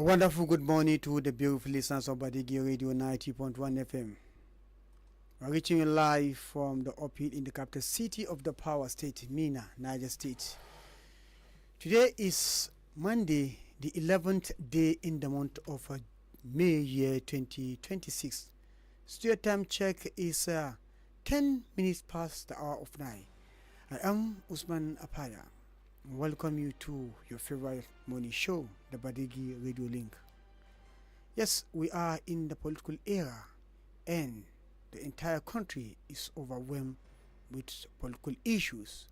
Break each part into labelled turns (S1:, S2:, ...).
S1: wonderful good morning to the beautiful listeners of Badeggi Radio 90.1 FM. We're reaching you live from the uphill in the capital city of the power state, Mina, Niger State. Today is Monday, the 11th day in the month of May year 2026. Studio time check is 10 minutes past the hour of 9. I am USMAN APAYA. Welcome you to your favorite morning show, the Badeggi Radio Link. Yes, we are in the political era and the entire country is overwhelmed with political issues.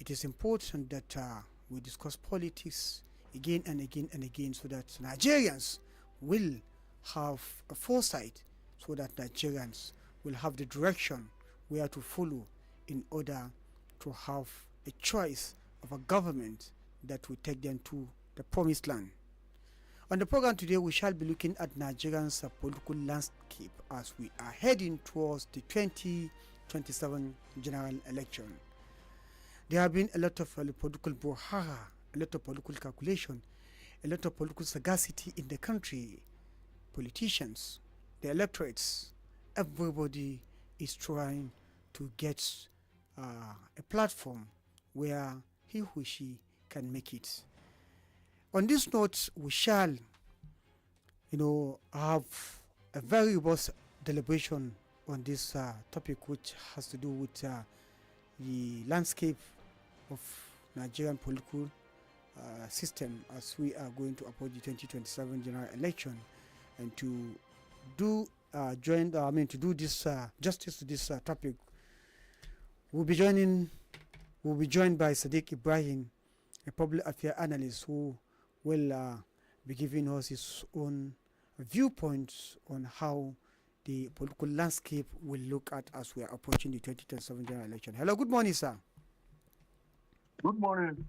S1: It is important that we discuss politics again and again and again so that Nigerians will have a foresight, so that Nigerians will have the direction where to follow in order to have a choice of a government that will take them to the promised land. On the program today, we shall be looking at Nigeria's political landscape as we are heading towards the 2027 general election. There have been a lot of political brouhaha, a lot of political calculation, a lot of political sagacity in the country. Politicians, the electorates, everybody is trying to get a platform where he or she can make it. On this note, we shall, have a very robust deliberation on this topic, which has to do with the landscape of Nigerian political system as we are going to approach the 2027 general election, and to do this justice to this topic, we'll be joined by Sadiq Ibrahim, a public affairs analyst, who will be giving us his own viewpoints on how the political landscape will look at as we are approaching the 2027 general election. Hello, good morning, sir.
S2: Good morning.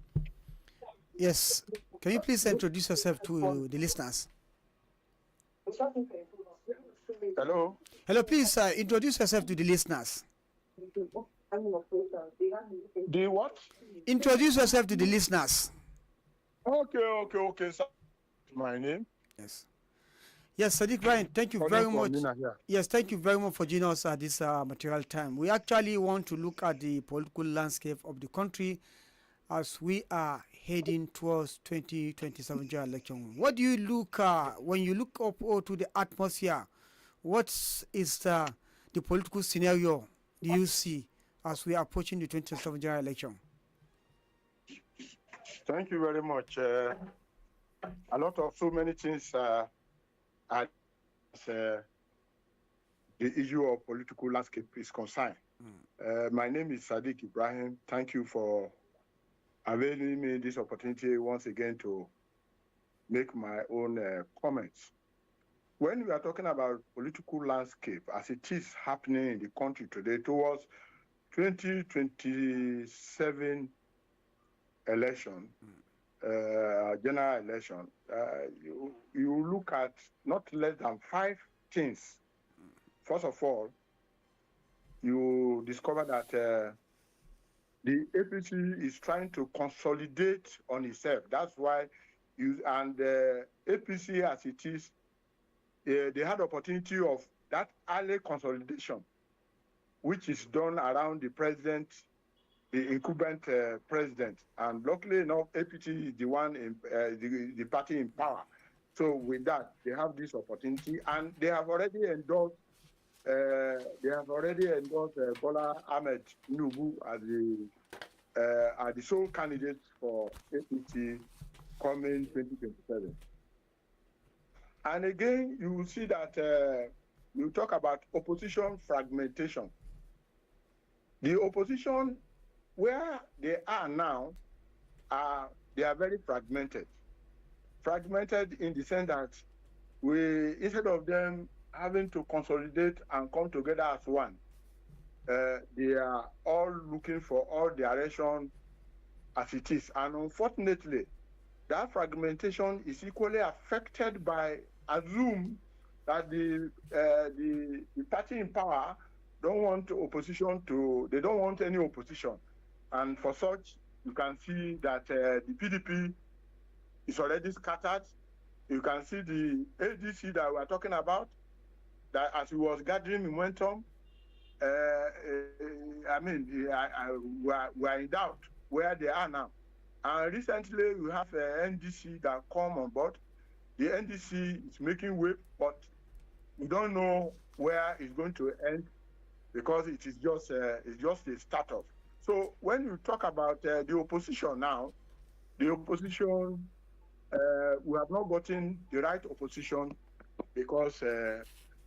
S1: Yes, can you please introduce yourself to the listeners?
S2: Hello.
S1: Hello, please introduce yourself to the listeners.
S2: The what?
S1: Introduce yourself to the listeners.
S2: Okay. So, my name?
S1: Yes, Sadiq Brian, thank you very much. Yes, thank you very much for joining us at this material time. We actually want to look at the political landscape of the country as we are heading towards 2027 general election. What do you look when you look up to the atmosphere? What is the political scenario do you see as we are approaching the 2027 general election?
S2: Thank you very much. A lot of so many things are the issue of political landscape is concerned. My name is Sadiq Ibrahim. Thank you for availing me this opportunity once again to make my own comments. When we are talking about political landscape as it is happening in the country today towards 2027 election, general election, you look at not less than 5 things. First of all, you discover that the APC is trying to consolidate on itself. That's why the APC as it is, they had opportunity of that early consolidation, which is done around the president, the incumbent president, and luckily enough, APT is the one in the party in power. So with that, they have this opportunity, and they have already endorsed. Bola Ahmed Tinubu as the sole candidate for APT coming 2027. And again, you will see that you talk about opposition fragmentation. The opposition, where they are now, they are very fragmented. Fragmented in the sense that instead of them having to consolidate and come together as one, they are all looking for all direction as it is. And unfortunately, that fragmentation is equally affected by assume that the party in power don't want opposition they don't want any opposition. And for such, you can see that the PDP is already scattered. You can see the ADC that we are talking about, that as it was gathering momentum, we are in doubt where they are now. And recently, we have NDC that come on board. The NDC is making wave, but we don't know where it's going to end because it is just a start-off. So when you talk about the opposition now, the opposition, we have not gotten the right opposition because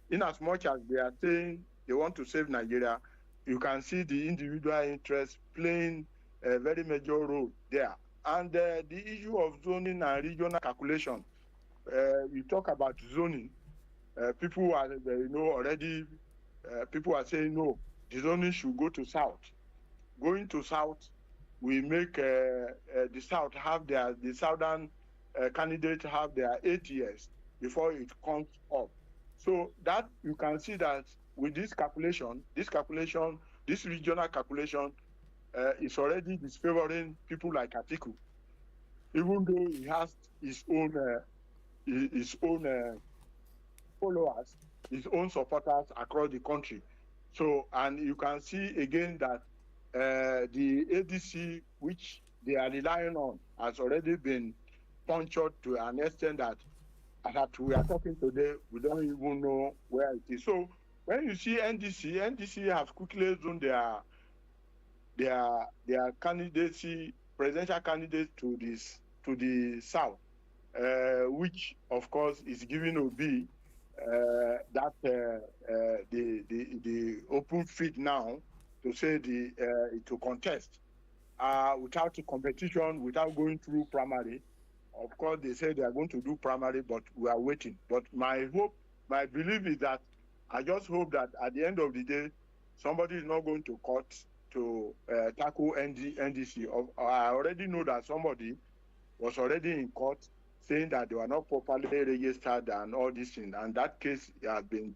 S2: in as much as they are saying they want to save Nigeria, you can see the individual interest playing a very major role there. And the issue of zoning and regional calculation, you talk about zoning, people are, already, people are saying, no, the zoning should go to South. Going to South, we make the South have the Southern candidate have their 8 years before it comes up. So that you can see that with this regional calculation is already disfavoring people like Atiku, even though he has his own followers, his own supporters across the country. So, and you can see again that the ADC, which they are relying on, has already been punctured to an extent that we are talking today, we don't even know where it is. So when you see NDC has quickly zoned their candidacy, presidential candidates to the South, which of course is giving Obi the open field now to say to contest without competition, without going through primary. Of course, they say they are going to do primary, but we are waiting. But my belief is that I just hope that at the end of the day, somebody is not going to court to tackle NDC. I already know that somebody was already in court saying that they were not properly registered and all these things. And that case has been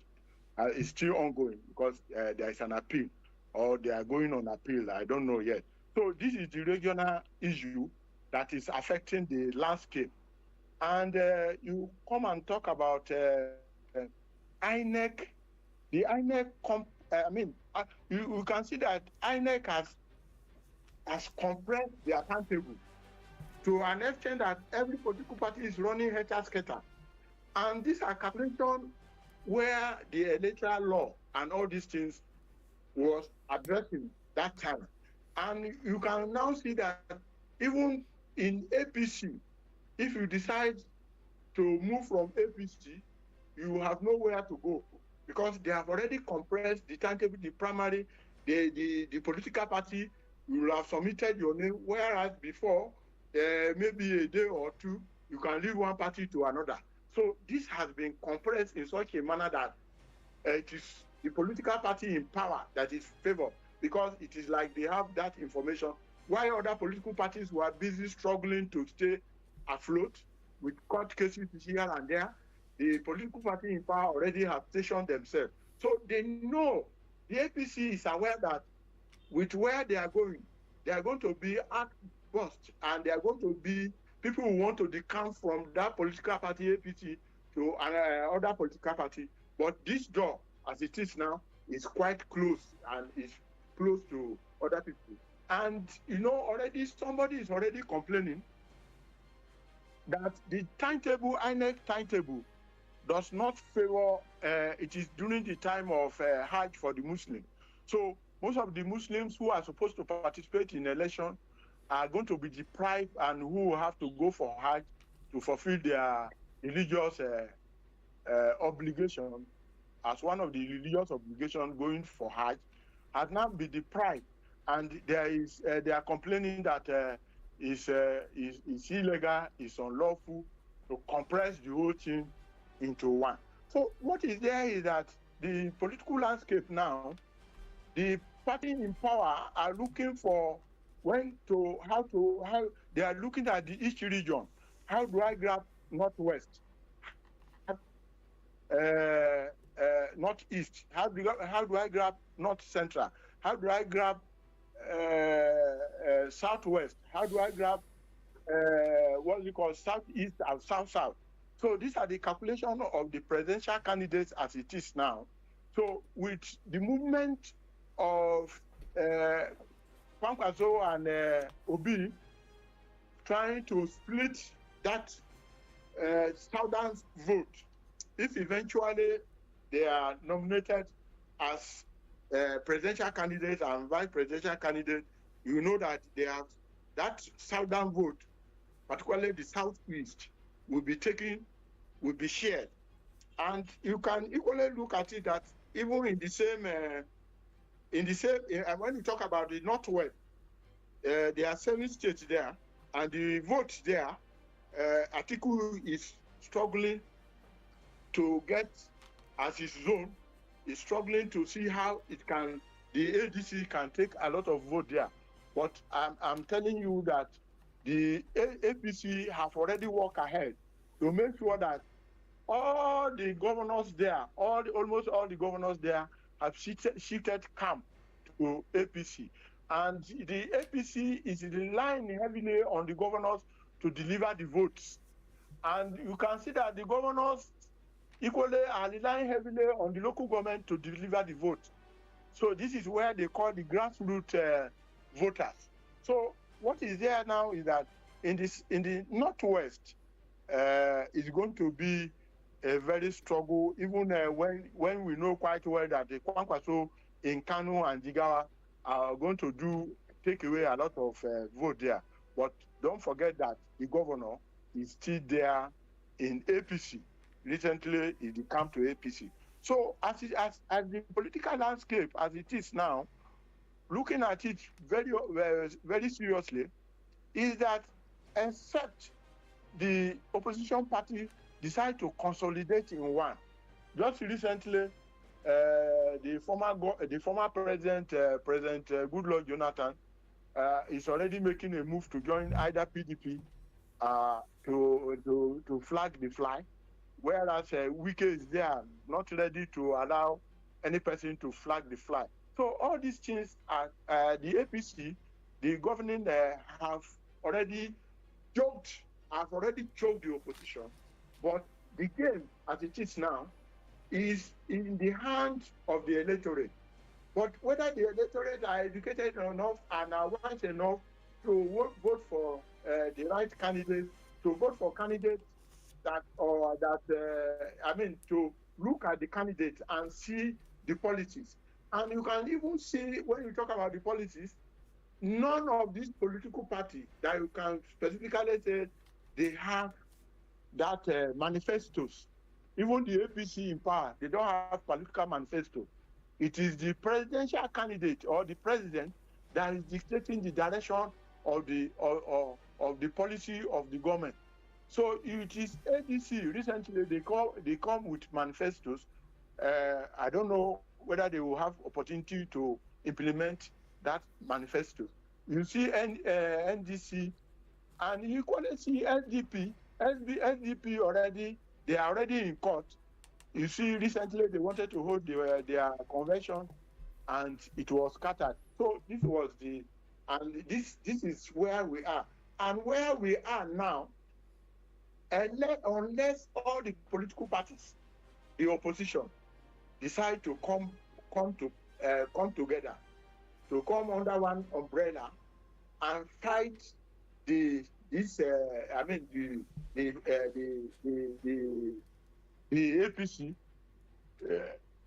S2: is still ongoing because there is an appeal, or they are going on appeal. I don't know yet. So this is the regional issue that is affecting the landscape. And you come and talk about INEC. The INEC, you can see that INEC has compressed their timetable to an extent that every political party is running head-to-head. And these are calculations where the electoral law and all these things was addressing that time. And you can now see that even in APC, if you decide to move from APC, you have nowhere to go because they have already compressed the timetable, the primary, the political party. You will have submitted your name, whereas before, maybe a day or two, you can leave one party to another. So this has been compressed in such a manner that it is the political party in power that is favored, because it is like they have that information, while other political parties were busy struggling to stay afloat with court cases here and there. The political party in power already have stationed themselves. So they know, the APC is aware that with where they are going to be at bust, and they are going to be people who want to decamp from that political party, APC, to another political party. But this door, as it is now, is quite close and is close to other people. And, already somebody is already complaining that the timetable, INEC timetable, does not favor, it is during the time of Hajj for the Muslims. So most of the Muslims who are supposed to participate in election are going to be deprived, and who have to go for Hajj to fulfill their religious obligation as one of the religious obligations going for Hajj, has now been deprived. And they are complaining that it's illegal, it's unlawful to compress the whole thing into one. So what is there is that the political landscape now, the party in power are looking for how they are looking at the East region. How do I grab Northwest? Northeast? How do I grab North Central? How do I grab Southwest? How do I grab what we call Southeast and South? So these are the calculation of the presidential candidates as it is now. So with the movement of Kwankwaso and Obi trying to split that southern vote, if eventually they are nominated as presidential candidates and vice presidential candidates, you know that they have that southern vote, particularly the southeast, will be shared. And you can equally look at it that even in the same, when you talk about the northwest, there are 7 states there, and the votes there, Atiku is struggling to get as his zone, is struggling to see how the ADC can take a lot of vote there. But I'm telling you that the APC have already worked ahead to make sure that all the governors there, almost all the governors there have shifted camp to APC. And the APC is relying heavily on the governors to deliver the votes. And you can see that the governors equally are relying heavily on the local government to deliver the vote. So this is where they call the grassroots voters. So what is there now is that in the northwest, is going to be a very struggle, even when we know quite well that the Kwankwaso in Kano and Jigawa are going to take away a lot of vote there. But don't forget that the governor is still there in APC. Recently, he come to APC. So as the political landscape as it is now, looking at it very, very seriously, is that except the opposition party decide to consolidate in one. Just recently, the former president, President Goodluck Jonathan, is already making a move to join either PDP to flag the fly, whereas Wike is there, not ready to allow any person to flag the fly. So all these things are the APC, the governing have already choked the opposition. But the game, as it is now, is in the hands of the electorate. But whether the electorate are educated enough and are wise enough to vote for the right candidate, to vote for candidates to look at the candidates and see the policies. And you can even see, when you talk about the policies, none of these political parties that you can specifically say they have that manifestos. Even the APC in power, they don't have political manifesto. It is the presidential candidate or the president that is dictating the direction of the policy of the government. So it is ADC. Recently, they come with manifestos. I don't know whether they will have opportunity to implement that manifesto. You see NDC, and you equally see SDP. SDP already, they are already in court. You see, recently they wanted to hold their convention, and it was scattered. So this is where we are. And where we are now, unless all the political parties, the opposition, decide to come together, to come under one umbrella and fight the APC,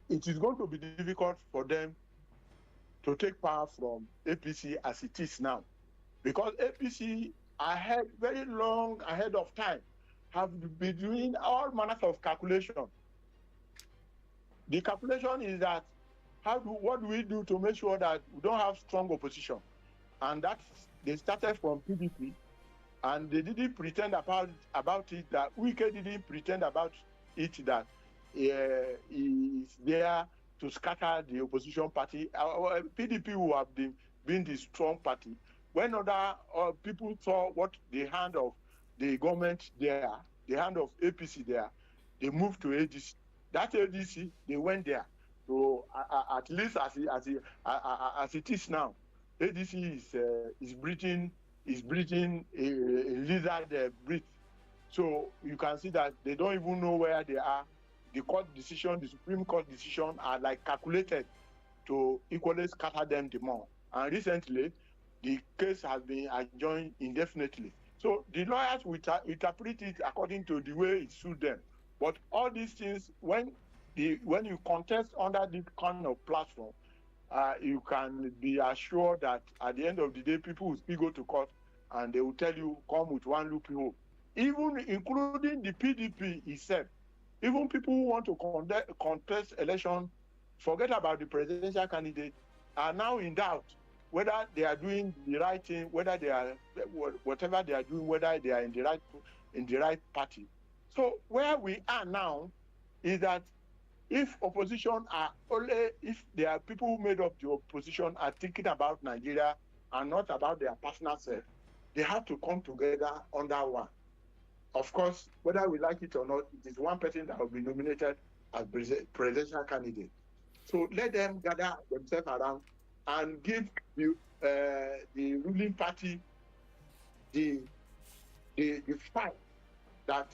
S2: it is going to be difficult for them to take power from APC as it is now, because APC very long ahead of time have been doing all manners of calculation. The calculation is that what do we do to make sure that we don't have strong opposition, and that they started from PDP, and they didn't pretend about it, that Wike didn't pretend about it that he is there to scatter the opposition party. PDP will have been the strong party. When other people saw what the hand of the government there, the hand of APC there, they moved to ADC. That ADC, they went there. So at least as it is now, ADC is breathing a lizard breath. So you can see that they don't even know where they are. The court decision, the Supreme Court decision are like calculated to equally scatter them the more. And recently, the case has been adjourned indefinitely. So the lawyers will interpret it according to the way it suits them. But all these things, when you contest under this kind of platform, you can be assured that at the end of the day, people will still go to court and they will tell you, come with one loophole. Even including the PDP itself, even people who want to contest election, forget about the presidential candidate, are now in doubt whether they are doing the right thing, whether they are, whatever they are doing, whether they are in the right party. So where we are now is that if opposition are only, if there are people who made up the opposition are thinking about Nigeria and not about their personal self, they have to come together under one. Of course, whether we like it or not, it is one person that will be nominated as presidential candidate. So let them gather themselves around and give the ruling party the fight that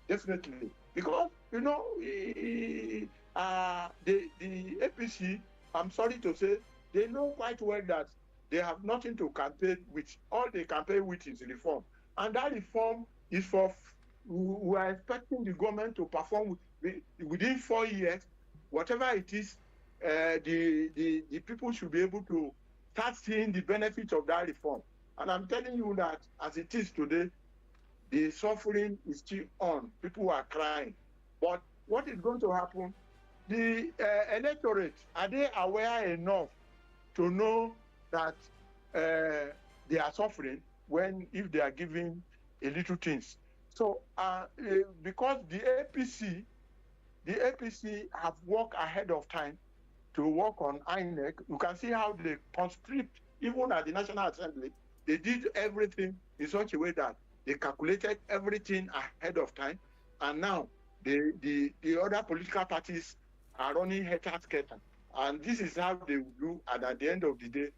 S2: definitely, because you know the APC, I'm sorry to say, they know quite well that they have nothing to campaign with. All they campaign with is reform, and that reform is for. We are expecting the government to perform within 4 years, whatever it is. The people should be able to start seeing the benefits of that reform. And I'm telling you that as it is today, the suffering is still on. People are crying. But what is going to happen? The electorate, are they aware enough to know that they are suffering if they are given a little things? So because the APC have worked ahead of time to work on INEC, you can see how they conscript, even at the National Assembly, they did everything in such a way that they calculated everything ahead of time, and now the other political parties are running head-to-head, and this is how they will do. And at the end of the day,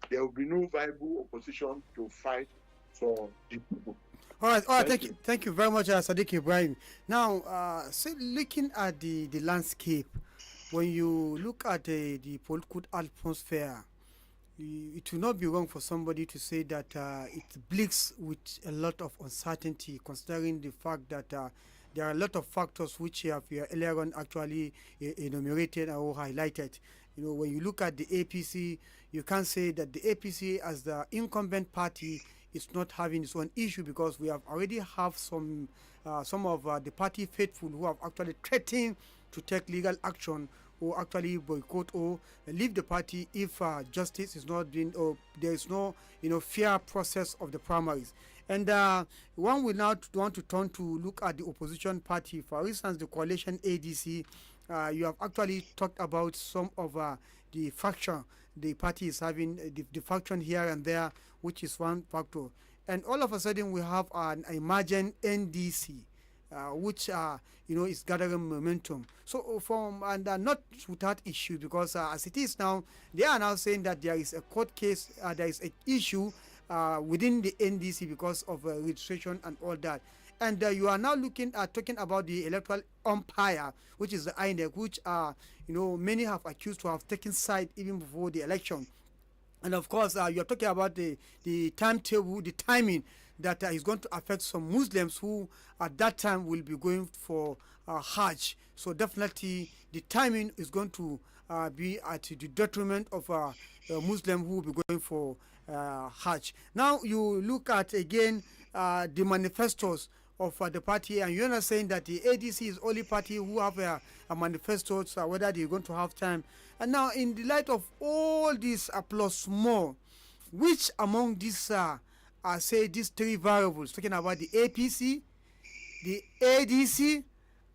S2: there will be no viable opposition to fight for the people.
S1: All right, thank you very much, Sadiq Ibrahim. Now, looking at the landscape, when you look at the political atmosphere, it will not be wrong for somebody to say that it bleaks with a lot of uncertainty, considering the fact that there are a lot of factors which you have earlier on actually enumerated or highlighted. You know, when you look at the APC, you can't say that the APC as the incumbent party is not having its own issue, because we have already have some of the party faithful who have actually threatened to take legal action or actually boycott or leave the party if justice is not being, or there is no fair process of the primaries. And one will now want to turn to look at the opposition party. For instance, the coalition ADC. You have actually talked about some of the faction the party is having, the faction here and there, which is one factor. And all of a sudden we have an emergent NDC, which is gathering momentum. So not without issue, because as it is now, they are now saying that there is a court case, there is an issue within the NDC because of registration and all that. And you are now talking about the electoral umpire, which is the INEC, which many have accused to have taken side even before the election. And of course, you are talking about the timetable, the timing that is going to affect some Muslims who at that time will be going for Hajj. So definitely the timing is going to be at the detriment of a Muslim who will be going for Hajj. Now you look at again the manifestos of the party, and you're not saying that the ADC is only party who have a manifesto, so whether they're going to have time. And now, in the light of all this plus more, which among these say these three variables, talking about the APC, the ADC,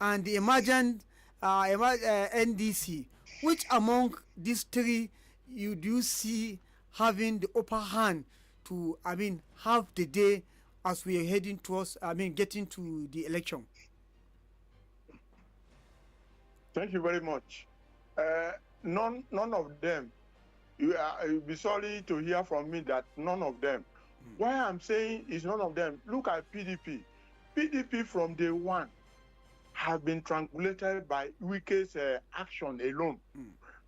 S1: and the emergent NDC, which among these three you do see having the upper hand to, have the day as we are heading towards, getting to the election?
S2: Thank you very much. None of them. You'll be sorry to hear from me that none of them. Why I'm saying is none of them. Look at PDP. PDP from day one have been triangulated by Wike's action alone.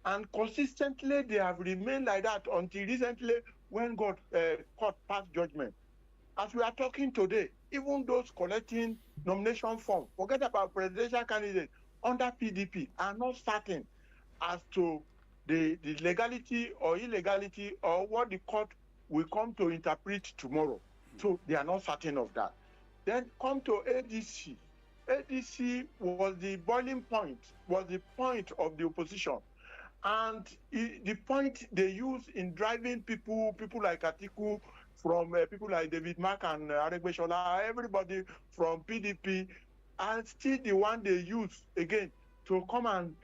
S2: And consistently, they have remained like that until recently when court passed judgment. As we are talking today, even those collecting nomination forms, forget about presidential candidates under PDP, are not certain as to the legality or illegality or what the court will come to interpret tomorrow. So they are not certain of that. Then come to ADC. ADC was the boiling point, was the point of the opposition. And the point they use in driving people like Atiku, from people like David Mark and Aregbesola, everybody from PDP, and still the one they use again to come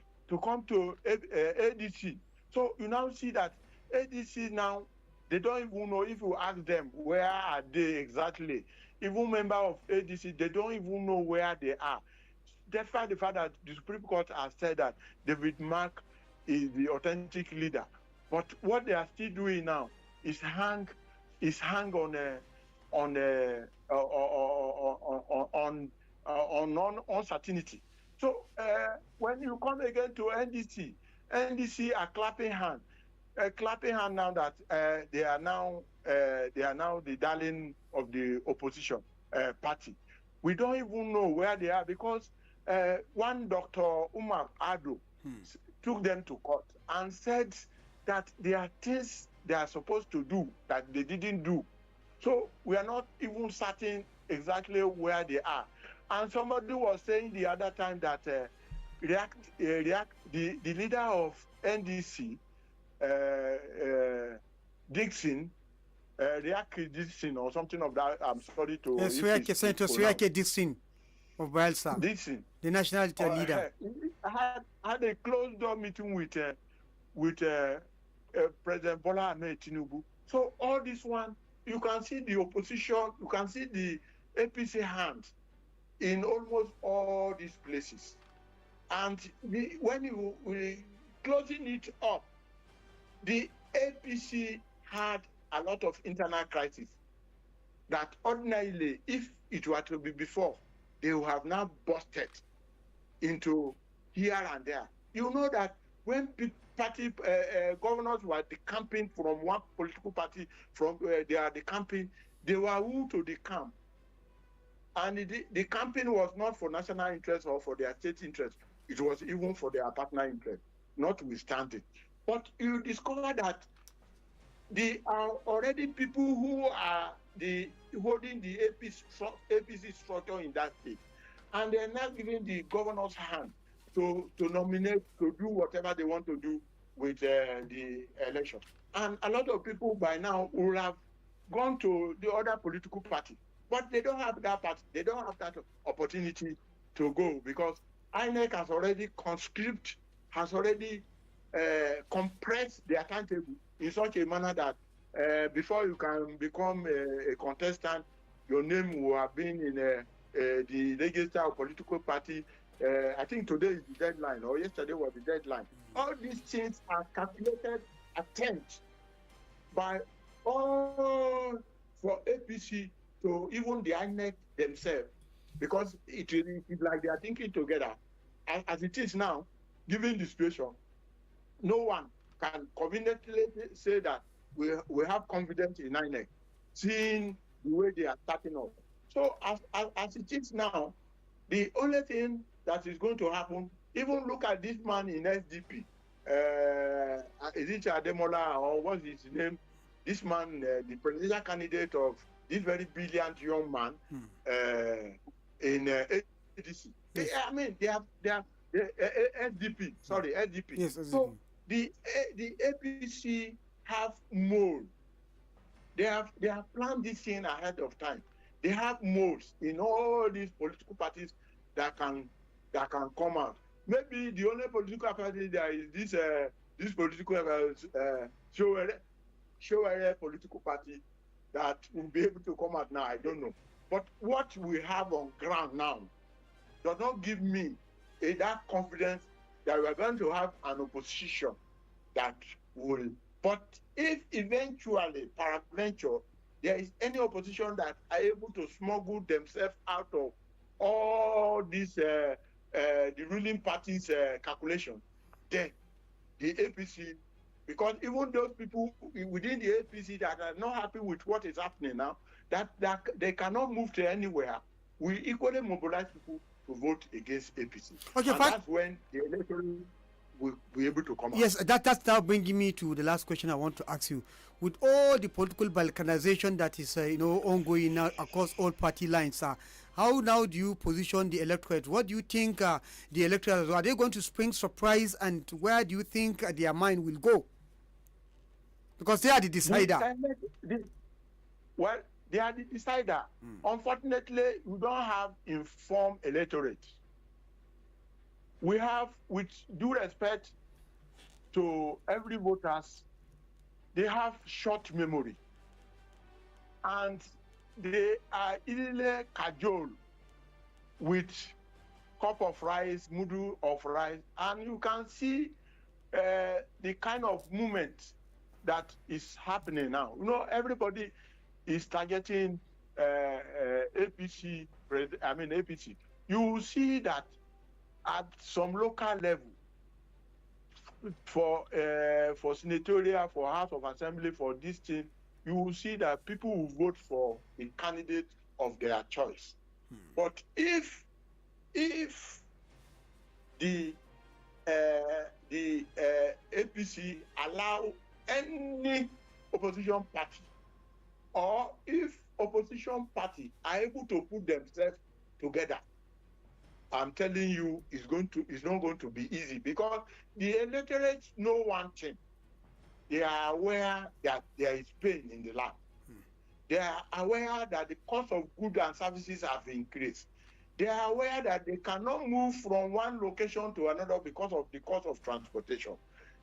S2: to ADC. So you now see that ADC now, they don't even know. If you ask them where are they exactly, even members of ADC, they don't even know where they are. Despite the fact that the Supreme Court has said that David Mark is the authentic leader, but what they are still doing now is hang on uncertainty. So when you come again to NDC are clapping hand now that they are now the darling of the opposition party. We don't even know where they are, because one Dr. Umar Ado took them to court and said that there are things they are supposed to do that they didn't do. So we are not even certain exactly where they are. And somebody was saying the other time that the leader of NDC, Dixon, Dixon or something of that, I'm sorry to...
S1: Yes, Dixon of Bielsa,
S2: Dixon,
S1: the national leader.
S2: Had a closed-door meeting with President Bola Ahmed Tinubu. So all this one, you can see the opposition, you can see the APC hand in almost all these places. And when you closing it up, the APC had a lot of internal crisis that ordinarily, if it were to be before, they would have now busted into here and there. You know that when party governors were decamping from one political party, they are decamping, they were who to decamp. And the campaign was not for national interest or for their state interest. It was even for their partner interest, notwithstanding. But you discover that there are already people who are holding the APC structure in that state. And they're now giving the governor's hand to nominate, to do whatever they want to do with the election. And a lot of people by now will have gone to the other political party, but they don't have that party. They don't have that opportunity to go, because INEC has already has already compressed their timetable in such a manner that before you can become a contestant, your name will have been in the register of political party. I think today is the deadline, or yesterday was the deadline. All these things are calculated attempts by all for APC to even the INEC themselves, because it is like they are thinking together. As it is now, given the situation, no one can conveniently say that we have confidence in INEC, seeing the way they are starting up. So as it is now, the only thing that is going to happen, even look at this man in SDP, is it Ademola or what's his name? This man, the presidential candidate of this very brilliant young man in ADC. Yes. I mean, they have SDP. Sorry, SDP.
S1: Yes,
S2: so the APC have mold. They have planned this thing ahead of time. They have molds in all these political parties that can come out. Maybe the only political party there is this political show political party that will be able to come out now. I don't know. But what we have on ground now does not give me that confidence that we are going to have an opposition that will. But if eventually, peradventure, there is any opposition that are able to smuggle themselves out of all these the ruling party's calculation, then the APC, because even those people within the APC that are not happy with what is happening now, that they cannot move to anywhere, we equally mobilize people to vote against APC.
S1: Okay,
S2: and that's when the electorate will be able to come out.
S1: Yes, that's now bringing me to the last question I want to ask you. With all the political balkanization that is ongoing now across all party lines, how now do you position the electorate? What do you think the electorate are they going to spring surprise, and where do you think their mind will go? Because they are the decider.
S2: Well, they are the decider. Unfortunately, we don't have informed electorate. We have, with due respect to every voters, they have short memory, and they are easily cajoled with cup of rice, mudu of rice, and you can see the kind of movement that is happening now. Everybody is targeting APC. APC. You will see that at some local level, for senatorial, for House of Assembly, for this thing, you will see that people will vote for a candidate of their choice. But if the APC allow any opposition party, or if opposition party are able to put themselves together, I'm telling you, it's not going to be easy, because the electorate know one thing. They are aware that there is pain in the land. They are aware that the cost of goods and services have increased. They are aware that they cannot move from one location to another because of the cost of transportation.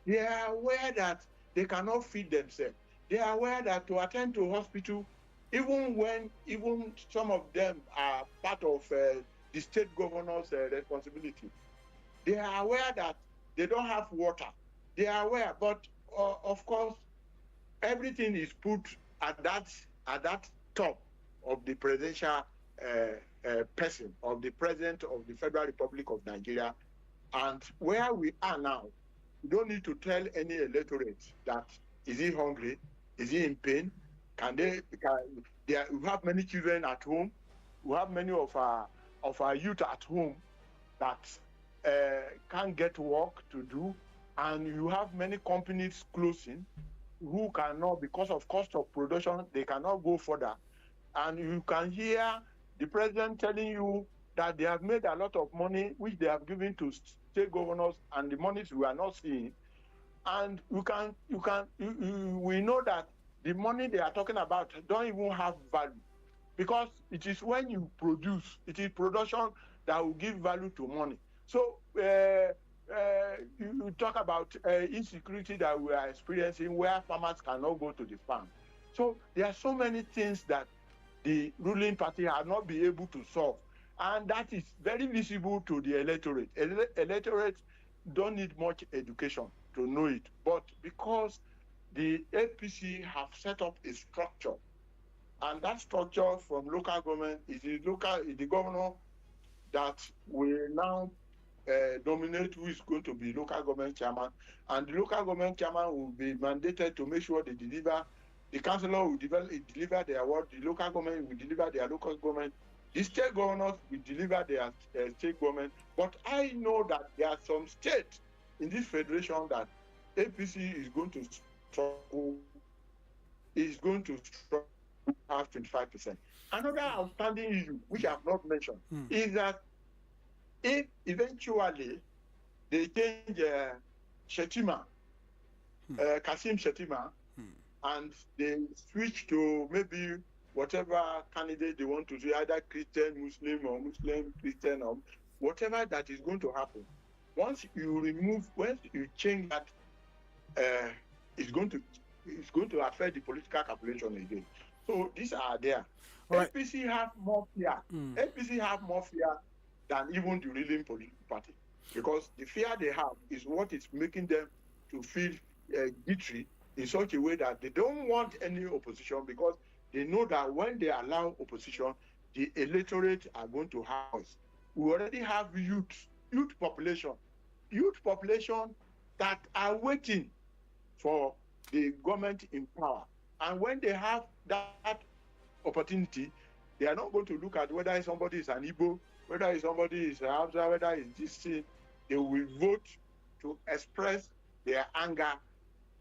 S2: They are aware that they cannot feed themselves. They are aware that to attend to hospital, even some of them are part of the state governor's responsibility. They are aware that they don't have water. They are aware, but of course, everything is put at that top of the presidential person, of the president of the Federal Republic of Nigeria. And where we are now, we don't need to tell any electorate that is he hungry, is he in pain, we have many children at home, we have many of our youth at home that can't get work to do, and you have many companies closing who cannot, because of cost of production, they cannot go further. And you can hear the president telling you that they have made a lot of money, which they have given to state governors, and the monies we are not seeing. And we know that the money they are talking about don't even have value, because it is when you produce, it is production that will give value to money. So you talk about insecurity that we are experiencing, where farmers cannot go to the farm. So there are so many things that the ruling party has not been able to solve, and that is very visible to the electorate. Electorate don't need much education to know it, but because the APC have set up a structure, and that structure from local government is the governor that will now nominate who is going to be local government chairman, and the local government chairman will be mandated to make sure they deliver. The councillor will deliver their word. The local government will deliver their local government. The state governors will deliver their state government. But I know that there are some states in this federation that APC is going to struggle. Have 25%. Another outstanding issue, which I have not mentioned, is that if eventually they change Shetima, Kasim Shetima, and they switch to maybe whatever candidate they want to do, either Christian, Muslim, or Muslim, Christian, or whatever that is going to happen. Once you change that, it's going to affect the political calculation again. So these are there. Right. APC have more fear. APC have more fear than even the ruling political party, because the fear they have is what is making them to feel jittery in such a way that they don't want any opposition, because They know that when they allow opposition, the electorate are going to have us. We already have youth population that are waiting for the government in power. And when they have that opportunity, they are not going to look at whether somebody is an Igbo, whether somebody is an Hausa, whether it's this thing. They will vote to express their anger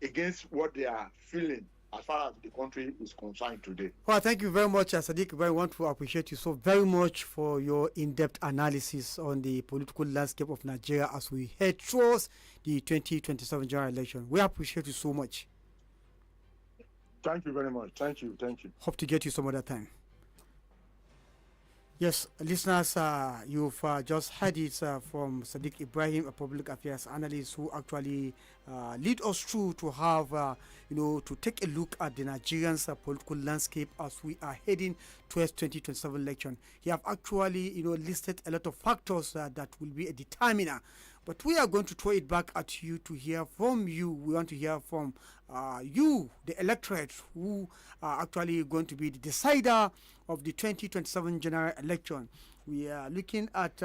S2: against what they are feeling as far as the country is concerned today.
S1: Well, thank you very much, Sadiq. I want to appreciate you so very much for your in-depth analysis on the political landscape of Nigeria as we head towards the 2027 general election. We appreciate you so much.
S2: Thank you very much. Thank you.
S1: Hope to get you some other time. Yes, listeners, you've just heard it from Sadiq Ibrahim, a public affairs analyst who actually lead us through to have, to take a look at the Nigerian political landscape as we are heading towards 2027 election. He have actually, listed a lot of factors that will be a determiner. But we are going to throw it back at you to hear from you. We want to hear from you, the electorate, who are actually going to be the decider of the 2027 general election. We are looking at,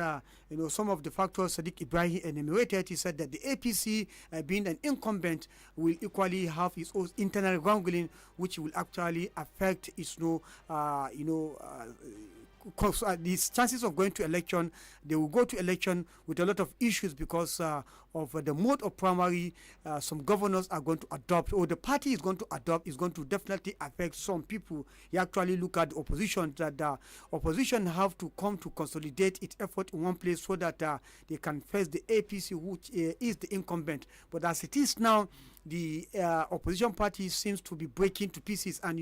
S1: some of the factors Sadiq Ibrahim enumerated. He said that the APC, being an incumbent, will equally have its own internal wrangling, which will actually affect its, these chances of going to election. They will go to election with a lot of issues because of the mode of primary some governors are going to adopt, or the party is going to adopt, is going to definitely affect some people. You actually look at the opposition, that the opposition have to come to consolidate its effort in one place so that they can face the APC, which is the incumbent. But as it is now, the opposition party seems to be breaking to pieces, and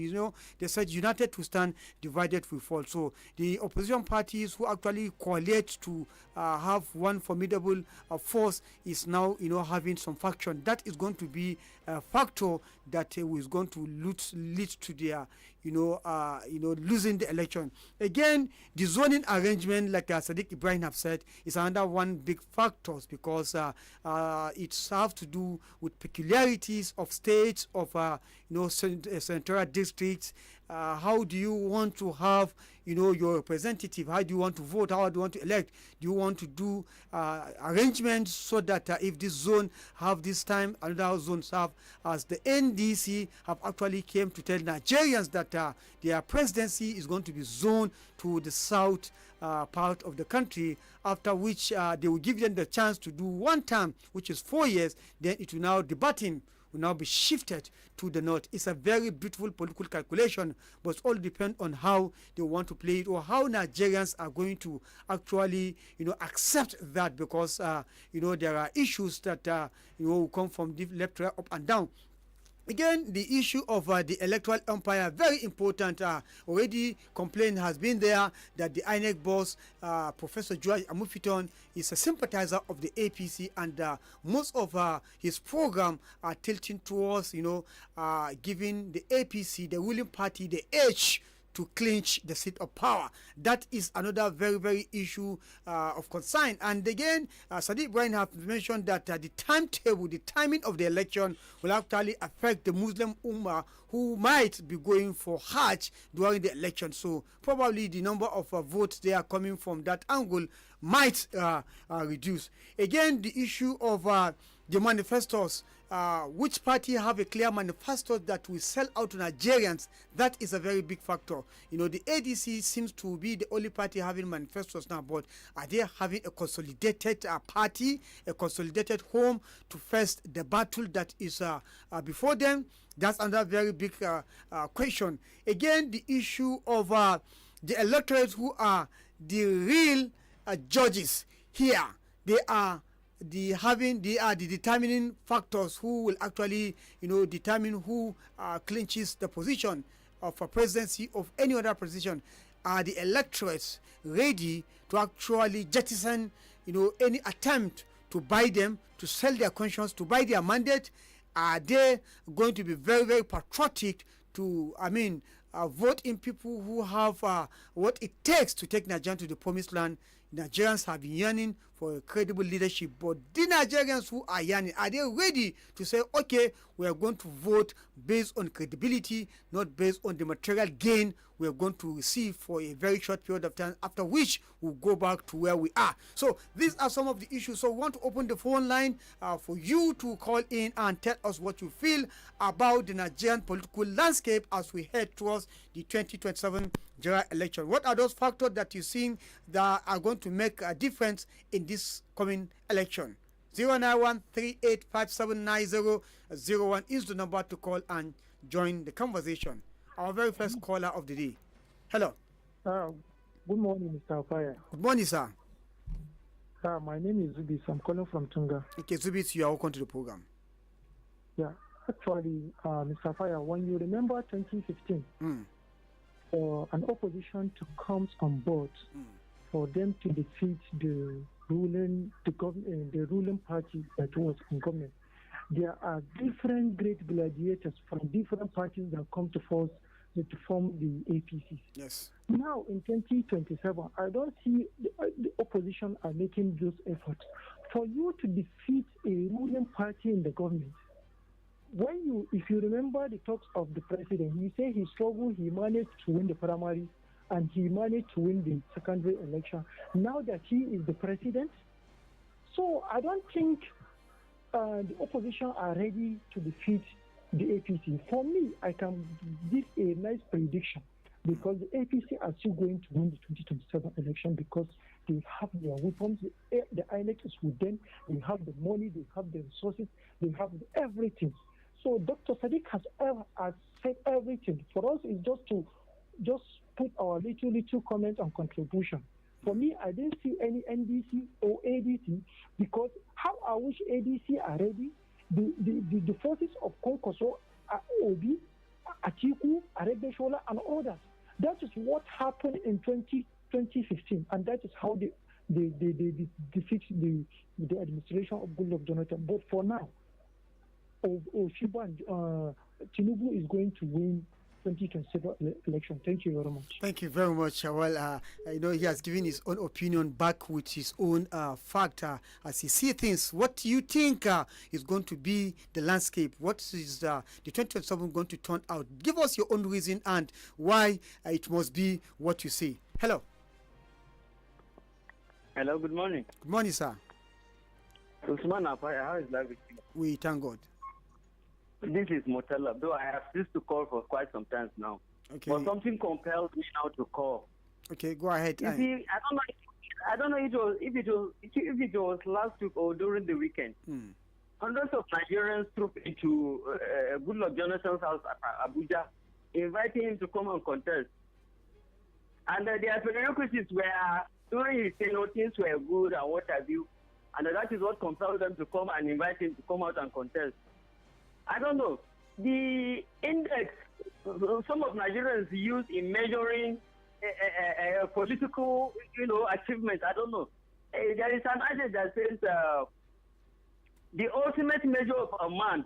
S1: they said united to stand, divided we fall. So the opposition parties who actually coalesce to have one formidable force is now having some faction. That is going to be a factor that is going to lead to their losing the election. Again, the zoning arrangement, like Sadiq Ibrahim have said, is another one big factors because it has to do with peculiarities of states, of senatorial districts. How do you want to have your representative? How do you want to vote? How do you want to elect? Do you want to do arrangements so that if this zone have this time, another zones have, as the NDC have actually came to tell Nigerians that their presidency is going to be zoned to the south part of the country, after which they will give them the chance to do one term, which is 4 years. Then it will now debating will now be shifted to the north. It's a very beautiful political calculation, but it all depends on how they want to play it, or how Nigerians are going to actually, accept that, because, there are issues that, will come from the left, right, up and down. Again, the issue of the electoral umpire, very important. Already complaint has been there that the INEC boss, Professor George Amufiton, is a sympathizer of the APC, and most of his program are tilting towards, giving the APC, the ruling party, the edge to clinch the seat of power. That is another very, very issue of concern. And again, Sadiq Ibrahim have mentioned that the timetable, the timing of the election will actually affect the Muslim Ummah who might be going for Hajj during the election. So probably the number of votes they are coming from that angle might reduce. Again, the issue of the manifestos, which party have a clear manifesto that will sell out to Nigerians, that is a very big factor. The ADC seems to be the only party having manifestos now, but are they having a consolidated party, a consolidated home to face the battle that is before them? That's another very big question. Again, the issue of the electorate who are the real judges here. They are the determining factors who will actually determine who clinches the position of a presidency of any other position. Are the electorates ready to actually jettison any attempt to buy them, to sell their conscience, to buy their mandate? Are they going to be very, very patriotic to vote in people who have what it takes to take Nigeria to the promised land? Nigerians have been yearning for a credible leadership, but the Nigerians who are yearning, are they ready to say, okay, we are going to vote based on credibility, not based on the material gain we are going to receive for a very short period of time, after which we'll go back to where we are. So these are some of the issues. So we want to open the phone line for you to call in and tell us what you feel about the Nigerian political landscape as we head towards the 2027 general election. What are those factors that you think that are going to make a difference in this coming election? 09138579001 is the number to call and join the conversation. Our very first caller of the day. Hello.
S3: Good morning, Mr. APAYA.
S1: Good morning, sir.
S3: My name is Zubis. I'm calling from Tunga.
S1: Okay, Zubis, you are welcome to the program.
S3: Yeah, actually, Mr. APAYA, when you remember 2015, for an opposition to come on board, for them to defeat the ruling party that was in government, there are different great gladiators from different parties that come to force to form the APC.
S1: Yes.
S3: Now in 2027, I don't see the opposition are making those efforts. For you to defeat a ruling party in the government, if you remember the talks of the president, he said he struggled, he managed to win the primary, and he managed to win the secondary election. Now that he is the president, so I don't think the opposition are ready to defeat the APC. For me, I can give a nice prediction because the APC are still going to win the 2027 election because they have their weapons, the INEC is with them, they have the money, they have the resources, they have everything. So Dr. Sadiq has said everything. For us, it's just put our little comment and contribution. For me, I didn't see any NDC or ADC because how I wish ADC are ready. The forces of Konkoso, Obi, Atiku, Arebeshola, and others. That is what happened in 2015, and that is how they defeat the administration of Goodluck Jonathan. But for now, Tinubu is going to win 2027 election. Thank you very much.
S1: Thank you very much. Well, I know he has given his own opinion back with his own factor as he sees things. What do you think is going to be the landscape? What is the 2027 going to turn out? Give us your own reason and why it must be what you say. Hello.
S4: Hello, good morning.
S1: Good morning, sir.
S4: USMAN, how is life with you?
S1: We thank God.
S4: This is Motella, though I have used to call for quite some time now.
S1: Okay.
S4: But something compels me now to call.
S1: Okay, go ahead.
S4: You see, I don't know if it was last week or during the weekend. Hundreds of Nigerians trooped into Goodluck Jonathan's house at Abuja, inviting him to come and contest. And their prerequisites were, during his tenure, things were good and what have you. And that is what compelled them to come and invite him to come out and contest. I don't know. The index some of Nigerians use in measuring political, achievements, I don't know. There is an adage that says the ultimate measure of a man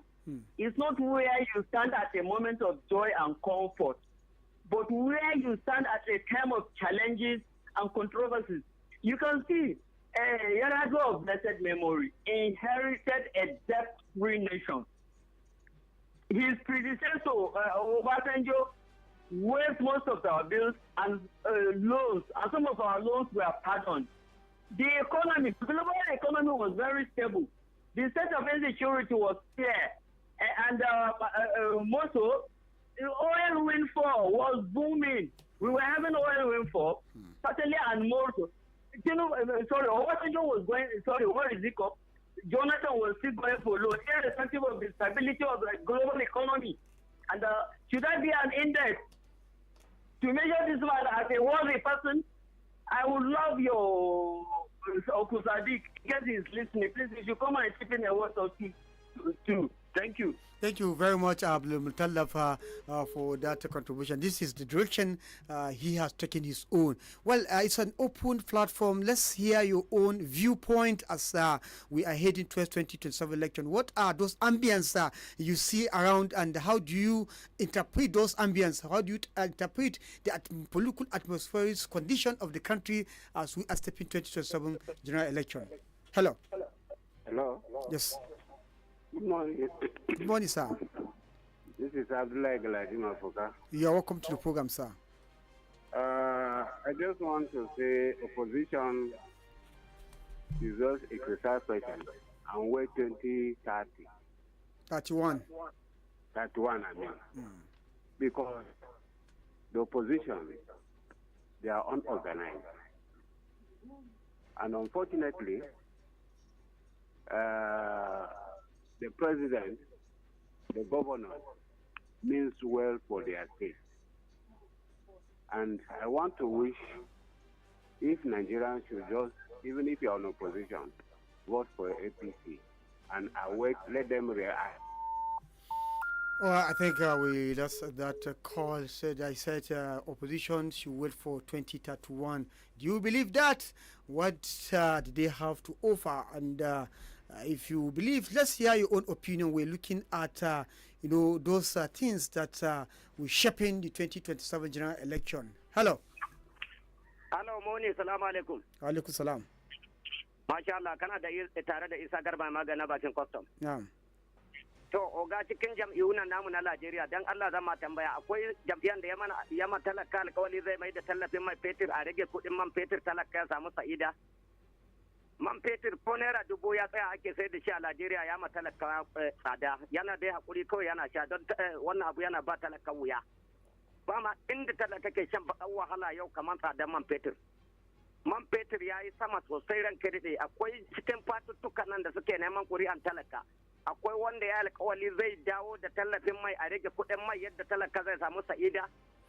S4: is not where you stand at a moment of joy and comfort, but where you stand at a time of challenges and controversies. You can see Yar'Adua of blessed memory inherited a debt-free nation. His predecessor, Obasanjo, waived most of our bills and loans, and some of our loans were pardoned. The economy, the global economy was very stable. The state of insecurity was fair. And also, oil windfall was booming. We were having oil windfall, certainly, and more so. Obasanjo was going, what is it called? Jonathan was still going for loan, irrespective of the stability of the global economy. And should that be an index to measure this man as a worthy person? I would love your Uncle Sadiq, in case he's listening, please, if you come and chip in a word or two. Thank you.
S1: Thank you very much, Abdul Mutallaf, for that contribution. This is the direction he has taken his own. Well, it's an open platform. Let's hear your own viewpoint as we are heading towards 2027 election. What are those ambience you see around, and how do you interpret those ambience? How do you interpret the political atmospheric condition of the country as we are stepping 2027 general election? Hello.
S5: Hello.
S1: Yes.
S5: Good morning.
S1: Good morning, sir.
S5: This is Abdullah Galadima Foka.
S1: You are welcome to the program, sir.
S5: I just want to say opposition is just exercise question and wait 2030.
S1: 31.
S5: 31, I mean. Because the opposition, they are unorganized. And unfortunately, the president, the governor, means well for their state. And I want to wish if Nigerians should just, even if you're in opposition, vote for APC and await, let them react.
S1: Well, I think that call said, opposition should wait for 2031. Do you believe that? What do they have to offer? And if you believe, let's hear your own opinion. We're looking at those things that will shape in the 2027 general election. Hello.
S6: Hello, morning. Salaam alaikum.
S1: Alaikum salam.
S6: MashaAllah, kana da tare da Isa Garba magana bakin custom.
S1: Yeah.
S6: To, oga cikin jam'iyyu na namu na Najeriya, dan Allah zan ma tambaya, akwai jam'iyyar da ya ma talaka alkawali zai mai da tallafin mai fetur a rage kuɗin man fetur talaka ya samu sa'ida. Man fetur ko naira 1000 ya tsaya ake sai da shi a Najeriya ya ma talaka tsada, yana dai hakuri kawai yana sha don wannan abu yana ba talaka wuya. Ba ma inda talaka ke shan baƙar wahala yau kamar tsadar man fetur. Man fetur ya yi sama sosai ran kirɗe, akwai cikin fatuttukan nan da suke neman ƙuri'an talaka. Akwai wanda ya alkawali zai dawo da tallafin mai a rage kuɗin mai yadda talaka zai samu sa'ida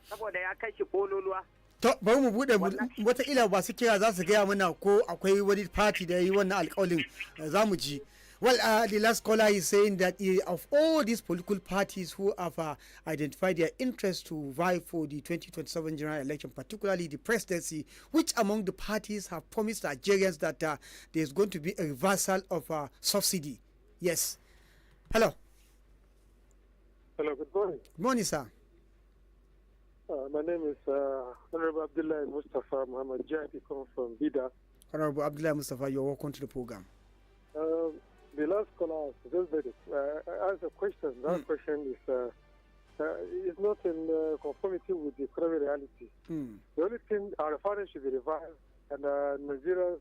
S6: saboda ya kai shi kololuwa.
S1: To bari mu bude wataƙila ba su kira za su gaya mana ko akwai wani party da ya yi wannan alkawalin za mu ji. Well, the last caller is saying that of all these political parties who have identified their interest to vie for the 2027 general election, particularly the presidency, which among the parties have promised Nigerians that there's going to be a reversal of subsidy? Yes. Hello.
S3: Hello, good morning.
S1: Good morning, sir.
S3: My name is Honorable Abdullah Mustafa Muhammad Jati, come from Bida.
S1: Honorable Abdullah Mustafa, you're welcome to the program.
S3: The last caller asked a question. That question is not in conformity with the economic reality. The only thing our refinery should be revived, and Nigeria's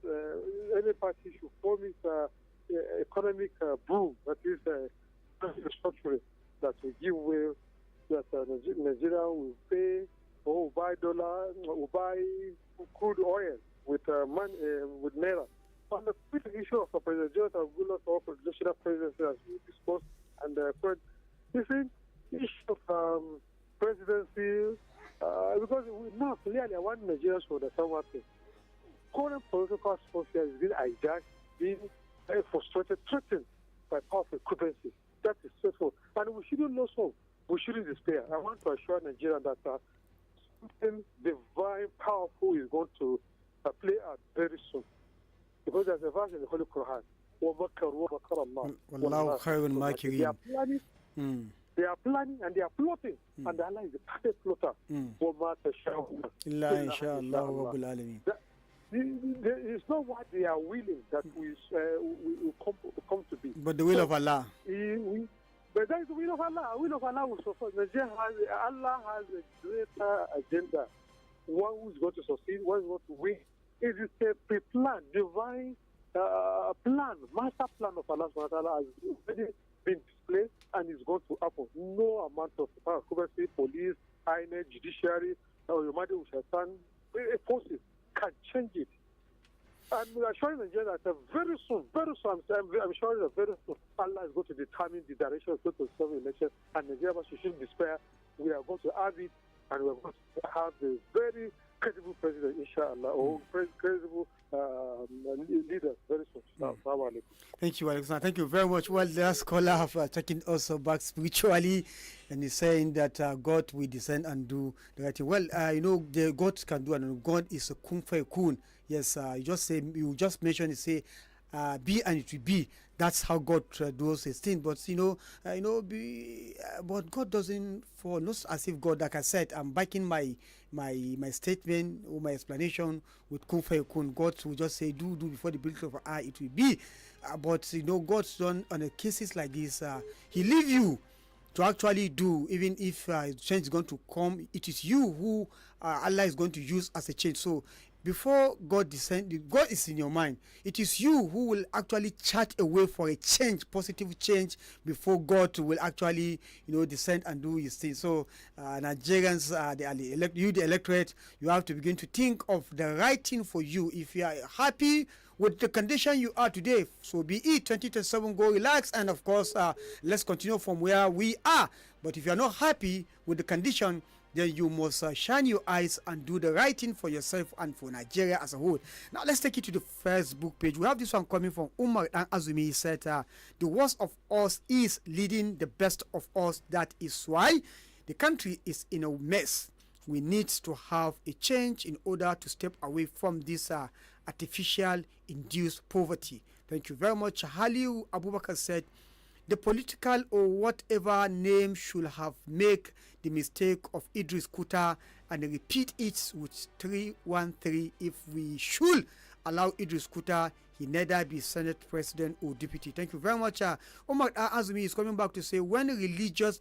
S3: any party should promise economic boom, that is restructuring, that will give way, that Nigeria will pay or will buy dollar, will buy crude oil with money, with naira. On the quick issue of President Jonathan Goodluck for presidential presidency as we discussed, and this is the issue of presidency, because now clearly I want Nigeria to understand one thing. Current political atmosphere is being hijacked, being frustrated, threatened by powerful currency. That is stressful. And we shouldn't lose hope. We shouldn't despair. I want to assure Nigeria that something divine, powerful is going to play out very soon. Because there's a verse in the Holy Quran. They are planning and they are plotting. And Allah is the perfect plotter. It's not what they are willing that we come to be.
S1: But the will of Allah.
S3: But that is the will of Allah. The will of Allah will suffer. Allah has a greater agenda. One who is going to succeed, one who is going to win. It is a pre-planned, divine plan, master plan of Allah subhanahu wa ta'ala has already been displayed and is going to happen. No amount of currency, police, INA, judiciary, or humanity forces can change it. And we are showing Nigeria that very soon, I'm sure that very soon, Allah is going to determine the direction of the 2027 election, and Nigeria shouldn't despair. We are going to have it, and we are going to have a very credible president, inshallah, or credible leaders very soon.
S2: Assalamu alaikum.
S1: Thank you, Alexander. Thank you very much. Well, the last caller have taken also back spiritually, and he's saying that God will descend and do the right thing. Well, the God can do, and God is a kun for kun. Yes, you just mentioned it. Say, be and it will be. That's how God does his thing. But but God doesn't fall. Not as if God, like I said, I'm backing my statement or my explanation with kun for kun. God will just say, do before the building of eye it will be. But God's done on a cases like this. He leave you to actually do, even if change is going to come. It is you who Allah is going to use as a change. So before God descend, God is in your mind. It is you who will actually chart a way for a change, positive change, before God will actually, descend and do his thing. So Nigerians, the electorate, you have to begin to think of the right thing for you. If you are happy with the condition you are today, so be it. 2027, go relax, and of course, let's continue from where we are. But if you are not happy with the condition, then you must shine your eyes and do the right thing for yourself and for Nigeria as a whole. Now, let's take it to the Facebook page. We have this one coming from Umar and Azumi. He said, the worst of us is leading the best of us. That is why the country is in a mess. We need to have a change in order to step away from this artificial induced poverty. Thank you very much. Haliu Abubakar said, the political or whatever name should have make the mistake of Idris Kuta and repeat it with 313. If we should allow Idris Kuta, he neither be Senate President or Deputy. Thank you very much. Omar Azumi is coming back to say, when religious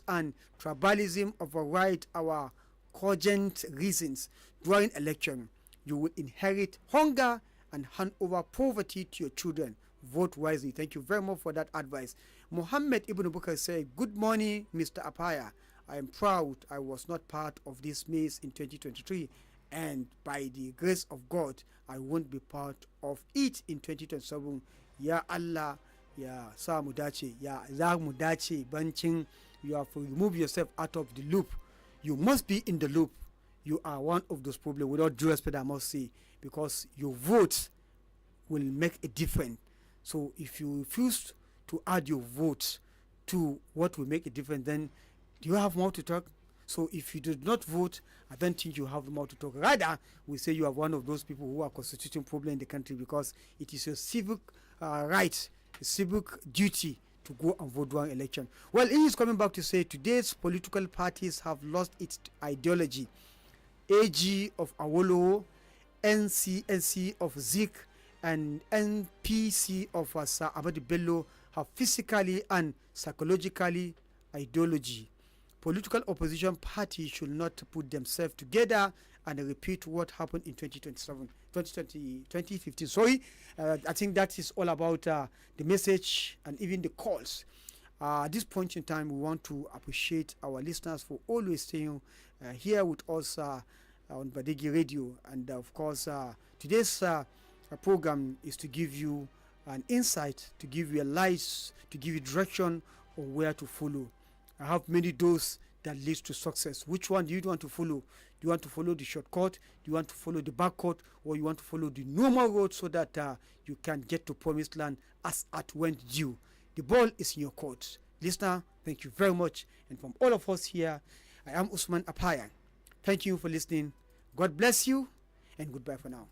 S1: and tribalism override our cogent reasons during election, you will inherit hunger and hand over poverty to your children. Vote wisely. Thank you very much for that advice. Mohammed Ibn Bukar said, good morning, Mr. APAYA. I am proud I was not part of this maze in 2023, and by the grace of God, I won't be part of it in 2027. Ya Allah, ya sa mu dace, ya za mu dace. Bancin, you have to remove yourself out of the loop. You must be in the loop. You are one of those problems, without due respect, I must say, because your vote will make a difference. So if you refuse to add your votes to what will make a difference, then do you have more to talk? So if you did not vote, I don't think you have more to talk. Rather, we say you are one of those people who are constituting problem in the country, because it is a civic right, a civic duty to go and vote during election. Well, he is coming back to say today's political parties have lost its ideology. AG of Awolowo, NCNC of Zik, and NPC of Sir Ahmadu Bello have physically and psychologically ideology. Political opposition parties should not put themselves together and repeat what happened in 2015. Sorry, I think that is all about the message and even the calls. At this point in time, we want to appreciate our listeners for always staying here with us on Badeggi Radio. And of course, today's program is to give you an insight, to give you a light, to give you direction on where to follow. I have many doors that leads to success. Which one do you want to follow? Do you want to follow the shortcut? Do you want to follow the back cut? Or you want to follow the normal road so that you can get to promised land as at when due? The ball is in your court. Listener, thank you very much. And from all of us here, I am USMAN APAYA. Thank you for listening. God bless you, and goodbye for now.